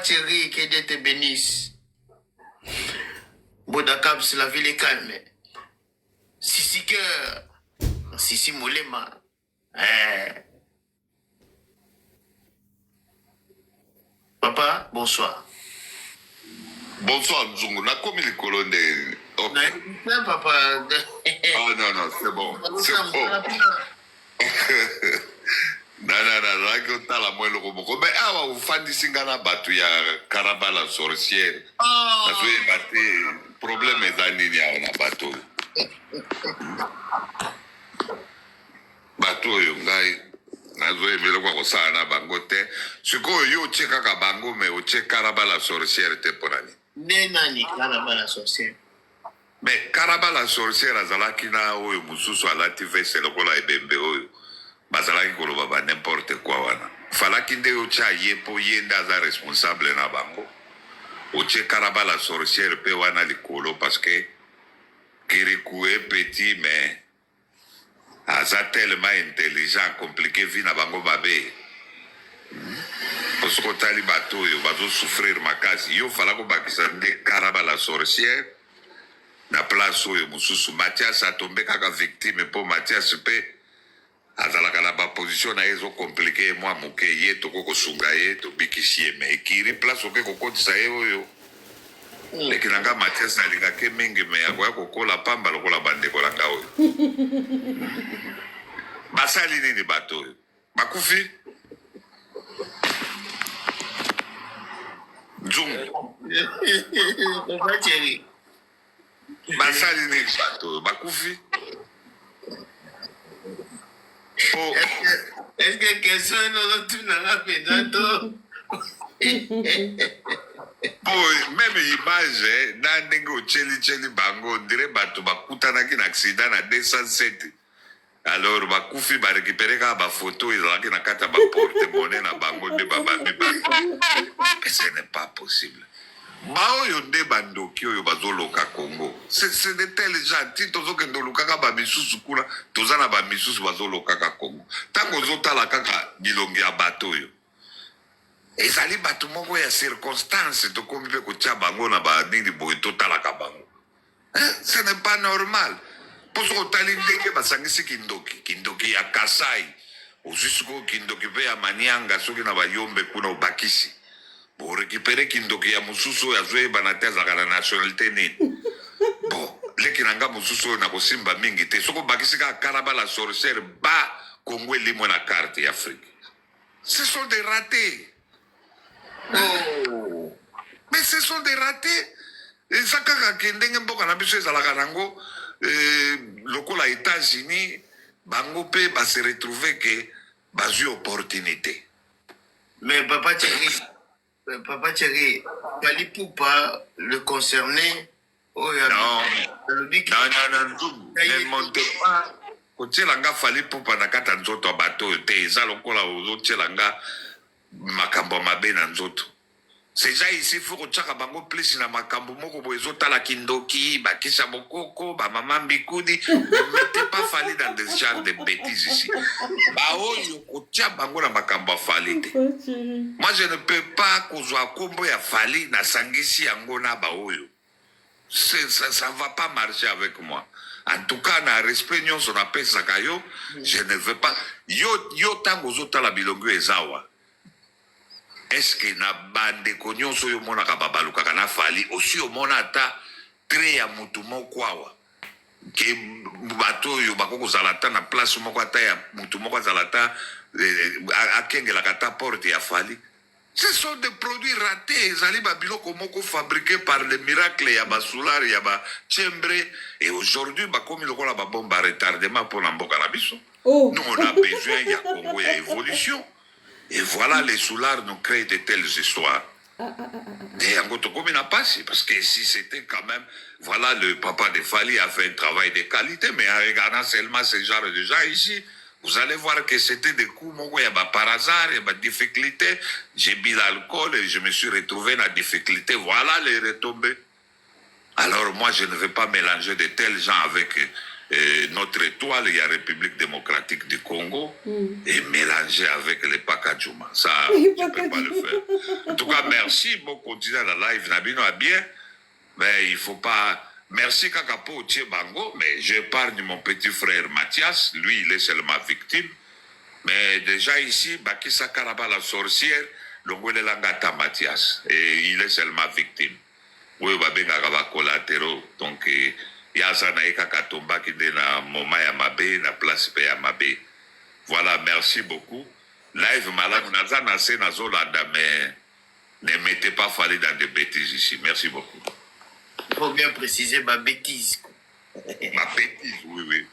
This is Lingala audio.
Thierry, que Dieu te bénisse. Bodakab, c'est la ville est calme. Sissi Cœur, Sissi Molema. Papa, bonsoir. Bonsoir, Nzungu. Na komi les colonnes. Okay. Non, papa. Ah non, c'est bon. C'est bon. Là, que t'as la moelle au moko. Mais ah, vous faites des singana batu ya Karaba la sorcière. Parce que battu, problème est dans l'île na bateau. Bateau yo ngai. Nazoe vile kwa kosa na bangote. Siko yo cheka ka bango me o cheka Karaba la sorcière te ponani. Nani Karaba la sorcière. Mais Karaba la sorcière azalaki na oyo mususu alati vese lokola ebembe oyo. Bazalaki koloba ba n'importe quoi wana. Falaki nde ocha yepo yenda aza responsable na bango. Oche Karaba la sorcière pe wana likolo parce que Kirikou est petit mais aza tellement intelligent compliqué vi na bango babe. Parce que tali bato yo bazo souffrir makasi. Yo falako bakisa nde Karaba la sorcière. Na place oyo mususu Mathias a tombé kaka victime pour Mathias pe azalaka na ba position na ezo compliqué moi moke ye to ko sunga ye to bikisi me kiri place oke ko kotisa ye oyo lekinanga Mathias alinga ke mingi me akoya kokola pamba lokola bandeko langa oyo basali nini bato oyo bakufi Nzungu Papa Thierry. basali nini bato oyo bakufi. Oh. Est-ce que question est dans l'autre dans même image na ndenge ocheli bango dire bato bakutanaki na accident na 207 alors bakufi barécupéré kaka bafoto ezalaki na kati ya baporte-monnaie na bango nde babambi bango. Ce n'est pas possible. Baoyo nde bandoki oyo bazoloka Congo. C'est de tels gens ti tozokende olukaka bamisusu kuna toza na bamisusu bazolokaka Congo. Ntango ozotala kaka bilongi ya bato oyo ezali bato moko ya circonstance tokomi mpe kotia bango na banini boye totalaka bango. Ce n'est pas normal. Po soki otali ndenge basangisi kindoki ya Kasai ozwi sikoyo kindoki mpe ya Manianga soki na bayombe kuna obakisi pour récupérer kindoki ya mususu ya zoe banate za la nationalité nini. Bon, leki nanga mususu na kosimba mingi te soko bakisika Karaba la sorcière ba Congo limo na carte d'Afrique. Ce sont des ratés. Oh. Mais ce sont des ratés. Et ça kaka kendenge mboka na biso ezalaka nango lokola États-Unis bango pe ba se retrouver que bazui opportunité. Mais Papa Thierry, Fali Poupa, le concerné, oh, non, ne montez pas. Kotielanga Fali Poupa na kata nzoto bateau te eza lokola ozotielanga makambo mabe na nzoto. C'est déjà ici faut kotiaka bango plus na makambo moko bo ezotala kindoki bakisa bokoko ba mama mbikudi. Ne mettez pas Fali dans des genres de bêtises ici. Ba oyo kotia bango na makambo Fali te. Moi je ne peux pas kozwa kombo ya Fali na sangisi yango na ba oyo. Ça va pas marcher avec moi. En tout cas, na respect nyonso na pesa kayo, je ne veux pas. Yo tango zota la bilongo ezawa. Est-ce que na bande konyonso yo mona ka babaluka kana Fali aussi o mona ata tre ya mutu moko awa. Ke bato yo bakoko zalata na place moko ata ya mutu moko zalata akengela kata porte ya Fali. Ce sont des produits ratés. Zali babiloko moko fabriqués par le miracle ya basular ya ba tchembre et aujourd'hui bakomi lokola ba bombe à retardement pour la mboka na biso. Nous on a besoin ya Congo ya évolution. Et voilà les soulards nous créent de telles histoires. Et en Gotokomi n'a pas si parce que si c'était quand même voilà le papa de Fali a fait un travail de qualité mais en regardant seulement ce genre de gens ici vous allez voir que c'était des coups, par hasard, il y a des difficultés. J'ai bu l'alcool et je me suis retrouvé dans la difficulté. Voilà les retombées. Alors moi, je ne veux pas mélanger de tels gens avec notre étoile, il y a République démocratique du Congo, et mélangé avec les Pakadjouma. Ça, je ne peux pas le faire. En tout cas, merci. Bon, continuez la live. Nabino a bien. Mais il ne faut pas... Merci Kakapo Bango, mais j'épargne mon petit frère Mathias. Lui, il est seulement victime. Mais déjà ici, Bakissa Karaba, la sorcière, Longole Langata Mathias. Et il est seulement victime. Oui, Babenga Gaba collatéraux. Donc, il y a ça na Katomba qui est na Moma Yamabe, na place Yamabe. Voilà, merci beaucoup. Live malade, Naza Nassé Nazolanda, mais ne mettez pas Fali dans des bêtises ici. Merci beaucoup. Il faut bien préciser ma bêtise. Ma bêtise, oui, oui.